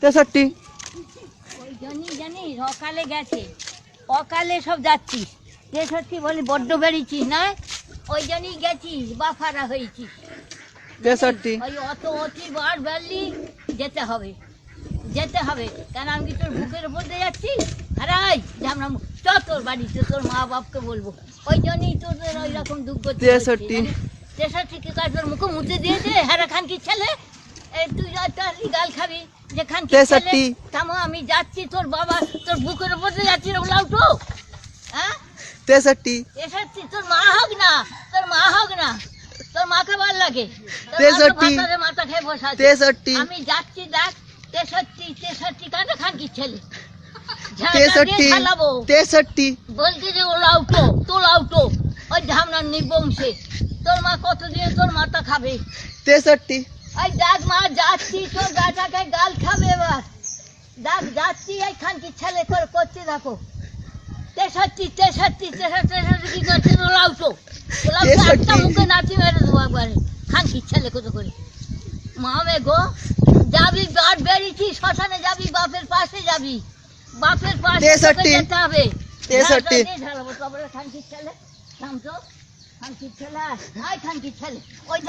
63 ওই জানি সকালে গেছে, অকালে সব যাচ্ছিস। 63 বলি বড্ড বেরিয়েছিস না, ওই জন্যই গেছিস, বাফারা হয়েছিস। 63 ওই অত বার বেরলি, যেতে হবে কেন আমি তোর বুকের উপর দিয়ে যাচ্ছি। হারাই ঝামনা তোর বাড়িতে তোর মা বাপকে বলবো, ওই জন্যই তোদের ওই রকম দুঃখ। 63 কি কাজ তোর মুখে মুছে দিয়েছে হেরা খানকি ছেলে। তুই গাল খাবি যে খানকি ছেলে। থামো, আমি যাচ্ছি, তোর বাবা তোর বুকের উপর দিয়ে যাচ্ছি। উঠো। হ্যাঁ 63 তোর মা হোক না, তোর মাকে ভাল লাগে। 63 মাথা খেয়ে বসা 63 আমি যাচ্ছি, দেখ 63 কানে খানকি ছেলে 63 বলছি যে ওলা উঠো ওই ঝামনার নিবংশে। তোর মা কতদিন তোর মাথা খাবে। 63 ওই দেখ মা যাচ্ছি, তোর বেটাকে গাল খাবে এবার। দেখ যাচ্ছি, এই খানকি ছেলে করে করতে দেখো। 63 কি করছিস? ওলা উঠো একটা মুখে নাচি মেরে দেবো একবারে। খানকি ছেলে কত করে মামে গো। যাবি বাট বেরিয়েছি, শ্মশানে যাবি, বাপের পাশে যাবি, বাপের পাশে যেতে হবে। 63 খানকির ছেলে, খানকির ছেলে ওই